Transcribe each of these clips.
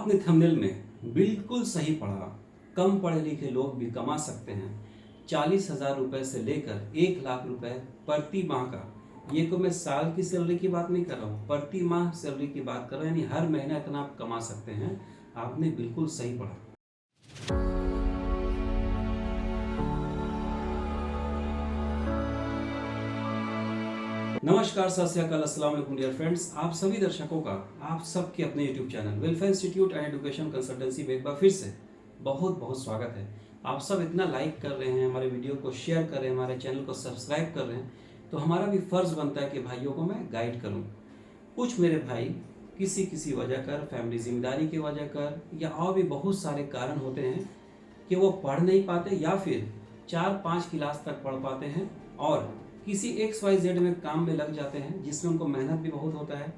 आपने थंबनेल में बिल्कुल सही पढ़ा। कम पढ़े लिखे लोग भी कमा सकते हैं 40,000 रुपये से लेकर 1 लाख रुपए प्रति माह का। ये को मैं साल की सैलरी की बात नहीं कर रहा हूँ, प्रति माह सैलरी की बात कर रहा हूँ, यानी हर महीना इतना आप कमा सकते हैं। आपने बिल्कुल सही पढ़ा। नमस्कार, सत श्री अकाल, अस्सलाम वालेकुम डियर फ्रेंड्स। आप सभी दर्शकों का आप सबके अपने YouTube channel welfare institute and education consultancy में एक बार फिर से बहुत बहुत स्वागत है। आप सब इतना लाइक कर रहे हैं, हमारे वीडियो को शेयर कर रहे हैं, हमारे चैनल को सब्सक्राइब कर रहे हैं, तो हमारा भी फ़र्ज़ बनता है कि भाइयों को मैं गाइड करूँ। कुछ मेरे भाई किसी वजह कर, फैमिली जिम्मेदारी की वजह कर, या और भी बहुत सारे कारण होते हैं कि वो पढ़ नहीं पाते या फिर 4-5 क्लास तक पढ़ पाते हैं और किसी XYZ में काम में लग जाते हैं, जिसमें उनको मेहनत भी बहुत होता है,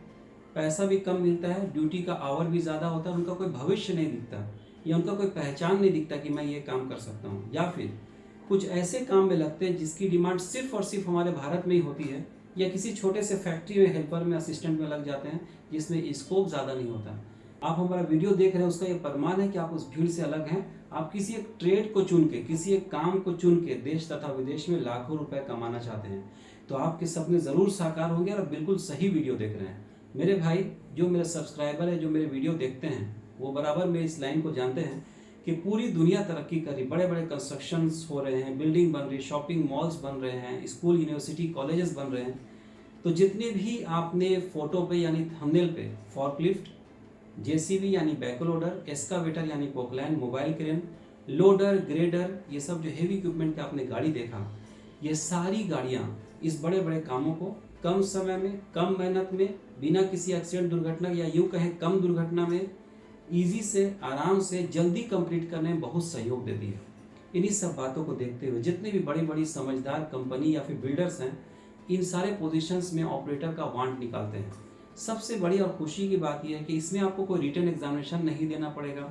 पैसा भी कम मिलता है, ड्यूटी का आवर भी ज़्यादा होता है, उनका कोई भविष्य नहीं दिखता या उनका कोई पहचान नहीं दिखता कि मैं ये काम कर सकता हूँ। या फिर कुछ ऐसे काम में लगते हैं जिसकी डिमांड सिर्फ और सिर्फ हमारे भारत में ही होती है, या किसी छोटे से फैक्ट्री में हेल्पर में, असिस्टेंट में लग जाते हैं, जिसमें स्कोप ज़्यादा नहीं होता। आप हमारा वीडियो देख रहे हैं, उसका ये प्रमाण है कि आप उस भीड़ से अलग हैं। आप किसी एक ट्रेड को चुन के, किसी एक काम को चुन के देश तथा विदेश में लाखों रुपए कमाना चाहते हैं, तो आपके सपने ज़रूर साकार होंगे और बिल्कुल सही वीडियो देख रहे हैं। मेरे भाई जो मेरे सब्सक्राइबर है, जो मेरे वीडियो देखते हैं, वो बराबर मेरी इस लाइन को जानते हैं कि पूरी दुनिया तरक्की कर रही, बड़े बड़े कंस्ट्रक्शंस हो रहे हैं, बिल्डिंग बन रही, शॉपिंग मॉल्स बन रहे हैं, स्कूल यूनिवर्सिटी कॉलेजेस बन रहे हैं। तो जितने भी आपने फोटो पे यानी थंबनेल पे फॉर्कलिफ्ट, JCB यानी बैकलोडर, एस्कावेटर यानी Poclain, mobile crane, loader, grader, ये सब जो हेवी इक्विपमेंट का आपने गाड़ी देखा, ये सारी गाड़ियाँ इस बड़े बड़े कामों को कम समय में, कम मेहनत में, बिना किसी एक्सीडेंट दुर्घटना या यूँ कहें कम दुर्घटना में, ईजी से, आराम से, जल्दी कंप्लीट करने में बहुत सहयोग देती है। इन्हीं सब बातों को देखते हुए जितनी भी बड़ी बड़ी समझदार कंपनी या फिर बिल्डर्स हैं, इन सारे पोजीशंस में ऑपरेटर का वांट निकालते हैं। सबसे बड़ी और खुशी की बात यह है कि इसमें आपको कोई रिटन एग्जामिनेशन नहीं देना पड़ेगा,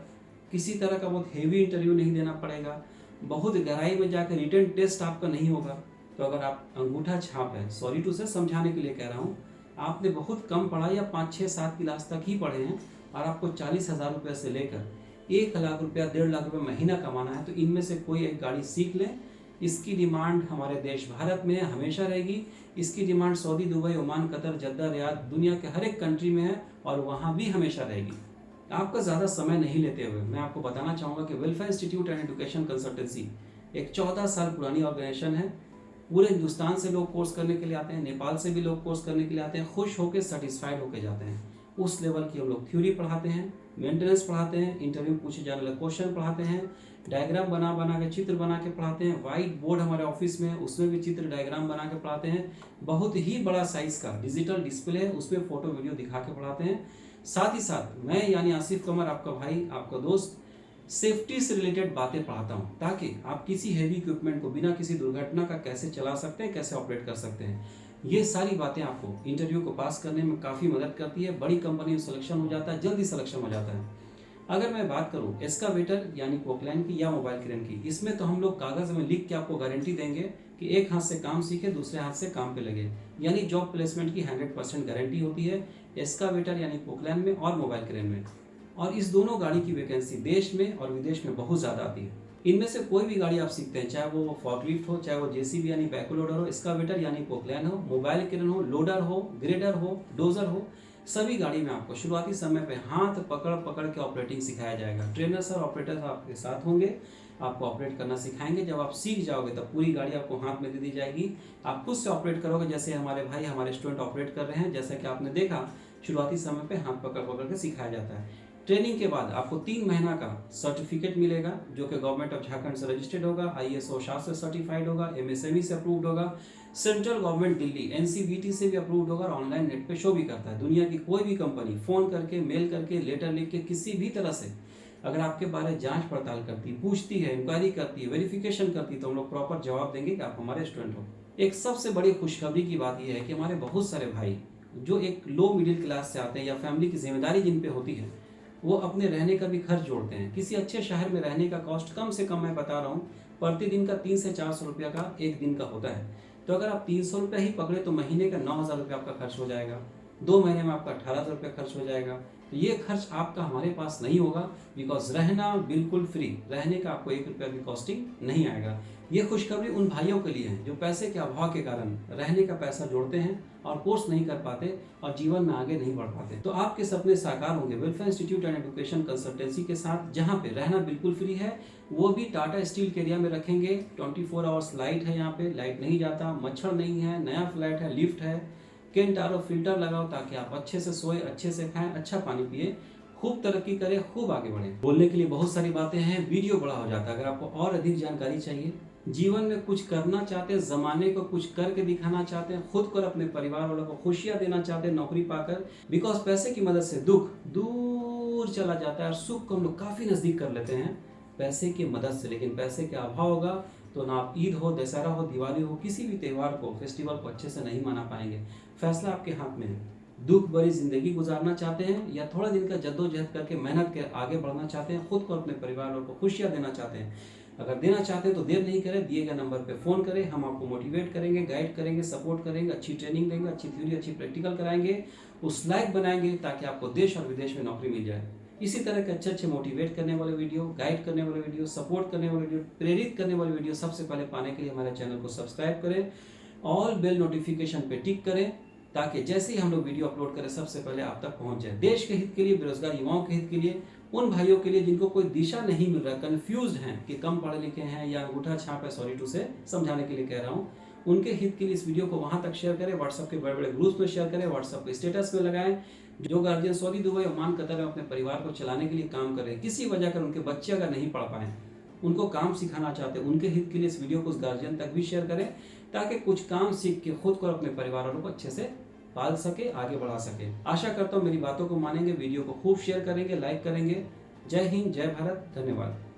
किसी तरह का बहुत हेवी इंटरव्यू नहीं देना पड़ेगा, बहुत गहराई में जाकर रिटन टेस्ट आपका नहीं होगा। तो अगर आप अंगूठा छाप है, सॉरी टू से समझाने के लिए कह रहा हूँ, आपने बहुत कम पढ़ा या 5-6-7 क्लास तक ही पढ़े हैं और आपको 40,000 रुपये से लेकर 1 लाख रुपया, 1.5 लाख रुपये महीना कमाना है, तो इनमें से कोई एक गाड़ी सीख लें। इसकी डिमांड हमारे देश भारत में हमेशा रहेगी। इसकी demand Saudi, Dubai, Oman, Qatar, Jeddah, Riyadh, दुनिया के हर एक कंट्री में है और वहाँ भी हमेशा रहेगी। आपका ज़्यादा समय नहीं लेते हुए मैं आपको बताना चाहूँगा कि welfare institute and education consultancy एक 14 साल पुरानी ऑर्गेनाइजेशन है। पूरे हिंदुस्तान से लोग कोर्स करने के लिए आते हैं, नेपाल से भी लोग कोर्स करने के लिए आते हैं, खुश होकर सेटिस्फाइड होकर जाते हैं। उस लेवल की हम लोग थ्योरी पढ़ाते हैं, मेंटेनेंस पढ़ाते हैं, इंटरव्यू पूछे जाने वाले क्वेश्चन पढ़ाते हैं, डायग्राम बना के, चित्र बना के पढ़ाते हैं। वाइट बोर्ड हमारे ऑफिस में, उसमें भी चित्र डायग्राम बना के पढ़ाते हैं। बहुत ही बड़ा साइज का डिजिटल डिस्प्ले है, उसमें फोटो वीडियो दिखा के पढ़ाते हैं। साथ ही साथ मैं यानी आसिफ कमर, आपका भाई, आपका दोस्त, सेफ्टी से रिलेटेड बातें पढ़ाता हूं, ताकि आप किसी हेवी इक्विपमेंट को बिना किसी दुर्घटना का कैसे चला सकते हैं, कैसे ऑपरेट कर सकते हैं। ये सारी बातें आपको इंटरव्यू को पास करने में काफ़ी मदद करती है। बड़ी कंपनी में सिलेक्शन हो जाता है, जल्दी सिलेक्शन हो जाता है। अगर मैं बात करूं एस्कावेटर यानी पोकलैंड की या मोबाइल क्रेन की, इसमें तो हम लोग कागज़ में लिख के आपको गारंटी देंगे कि एक हाथ से काम सीखे, दूसरे हाथ से काम पे लगे, यानी जॉब प्लेसमेंट की 100% गारंटी होती है एस्कावेटर यानी पोकलैंड में और मोबाइल क्रेन में। और इस दोनों गाड़ी की वैकेंसी देश में और विदेश में बहुत ज़्यादा आती है। इनमें से कोई भी गाड़ी आप सीखते हैं, चाहे वो फॉर्कलिफ्ट हो, चाहे वो JCB यानी बैकलोडर हो, एस्कावेटर यानी पोकलैंड हो, मोबाइल क्रेन हो, लोडर हो, ग्रेडर हो, डोजर हो, सभी गाड़ी में आपको शुरुआती समय पे हाथ पकड़ पकड़ के ऑपरेटिंग सिखाया जाएगा। ट्रेनर सर, ऑपरेटर आपके साथ होंगे, आपको ऑपरेट करना सिखाएंगे। जब आप सीख जाओगे तब पूरी गाड़ी आपको हाथ में दे दी जाएगी, आप खुद से ऑपरेट करोगे, जैसे हमारे भाई, हमारे स्टूडेंट ऑपरेट कर रहे हैं। जैसा कि आपने देखा, शुरुआती समय पे हाथ पकड़ पकड़ के सिखाया जाता है। ट्रेनिंग के बाद आपको 3 महीना का सर्टिफिकेट मिलेगा, जो कि गवर्नमेंट ऑफ झारखंड से रजिस्टर्ड होगा, ISO 7 से सर्टिफाइड होगा, MSME से अप्रूव्ड होगा, सेंट्रल गवर्नमेंट दिल्ली NCVT से भी अप्रूव्ड होगा और ऑनलाइन नेट पे शो भी करता है। दुनिया की कोई भी कंपनी फ़ोन करके, मेल करके, लेटर लिख के, किसी भी तरह से अगर आपके बारे में जांच पड़ताल करती, पूछती है, इंक्वायरी करती है, वेरिफिकेशन करती है, तो हम लोग प्रॉपर जवाब देंगे कि आप हमारे स्टूडेंट हो। एक सबसे बड़ी खुशखबरी की बात यह है कि हमारे बहुत सारे भाई जो एक लो मिडिल क्लास से आते हैं या फैमिली की जिम्मेदारी जिन पे होती है, वो अपने रहने का भी खर्च जोड़ते हैं। किसी अच्छे शहर में रहने का कॉस्ट कम से कम, मैं बता रहा हूँ, प्रतिदिन का 300 से 400 रुपया का एक दिन का होता है। तो अगर आप 300 रुपये ही पकड़े तो महीने का 9,000 रुपये आपका खर्च हो जाएगा, 2 महीने में आपका 18,000 रुपये खर्च हो जाएगा। तो ये खर्च आपका हमारे पास नहीं होगा, बिकॉज रहना बिल्कुल फ्री, रहने का आपको 1 रुपया भी कॉस्टिंग नहीं आएगा। ये खुशखबरी उन भाइयों के लिए है जो पैसे के अभाव के कारण रहने का पैसा जोड़ते हैं और कोर्स नहीं कर पाते और जीवन में आगे नहीं बढ़ पाते। तो आपके सपने साकार होंगे welfare institute and education consultancy के साथ, जहाँ पे रहना बिल्कुल फ्री है, वो भी टाटा स्टील के एरिया में रखेंगे। 24 आवर्स लाइट है, यहाँ पे लाइट नहीं जाता, मच्छर नहीं है, नया फ्लैट है, लिफ्ट है, केंटारो फिल्टर लगाओ ताकि आप अच्छे से सोए, अच्छे से खाएं, अच्छा पानी पिए, खूब तरक्की करें, खूब आगे बढ़े। बोलने के लिए बहुत सारी बातें हैं, वीडियो बड़ा हो जाता है। अगर आपको और अधिक जानकारी चाहिए, जीवन में कुछ करना चाहते हैं, जमाने को कुछ करके दिखाना चाहते हैं, खुद को और अपने परिवार वालों को खुशियां देना चाहते हैं नौकरी पाकर, बिकॉज पैसे की मदद से दुख दूर चला जाता है और सुख को हम लोग काफी नजदीक कर लेते हैं पैसे की मदद से। लेकिन पैसे के अभाव होगा तो ना आप ईद हो, दशहरा हो, दिवाली हो, किसी भी त्योहार को, फेस्टिवल को अच्छे से नहीं मना पाएंगे। फैसला आपके हाथ में है। दुख भरी जिंदगी गुजारना चाहते हैं या थोड़ा दिन का जद्दोजहद करके मेहनत के आगे बढ़ना चाहते हैं, खुद को अपने परिवार वालों को खुशियां देना चाहते हैं। अगर देना चाहते हैं तो देर नहीं करें, दिए गए नंबर पे फ़ोन करें, हम आपको मोटिवेट करेंगे, गाइड करेंगे, सपोर्ट करेंगे, अच्छी ट्रेनिंग देंगे, अच्छी थ्योरी, अच्छी प्रैक्टिकल कराएंगे, उस लायक बनाएंगे ताकि आपको देश और विदेश में नौकरी मिल जाए। इसी तरह के अच्छे अच्छे मोटिवेट करने वाले वीडियो, गाइड करने वाले वीडियो, सपोर्ट करने वाले वीडियो, प्रेरित करने वाले वीडियो सबसे पहले पाने के लिए हमारे चैनल को सब्सक्राइब करें, ऑल बेल नोटिफिकेशन पे टिक करें ताकि जैसे ही हम लोग वीडियो अपलोड करें सबसे पहले आप तक पहुंच जाए। देश के हित के लिए, बेरोजगार युवाओं के हित के लिए, उन भाइयों के लिए जिनको कोई दिशा नहीं मिल रहा, कंफ्यूज हैं कि कम पढ़े लिखे हैं या अंगूठा छाप है, सॉरी टू से समझाने के लिए कह रहा हूँ, उनके हित के लिए इस वीडियो को वहां तक शेयर करें, व्हाट्सएप के बड़े बड़े ग्रुप्स में शेयर करें, व्हाट्सएप पे स्टेटस में लगाएं। जो guardian Saudi, Dubai, Oman, Qatar में अपने परिवार को चलाने के लिए काम कर रहे हैं, किसी वजह कर उनके बच्चे अगर नहीं पढ़ पाए, उनको काम सिखाना चाहते हैं, उनके हित के लिए इस वीडियो को उस गार्जियन तक भी शेयर करें ताकि कुछ काम सीख के खुद को और अपने परिवार वालों को अच्छे से पाल सके, आगे बढ़ा सके। आशा करता हूँ मेरी बातों को मानेंगे, वीडियो को खूब शेयर करेंगे, लाइक करेंगे। जय हिंद, जय भारत, धन्यवाद।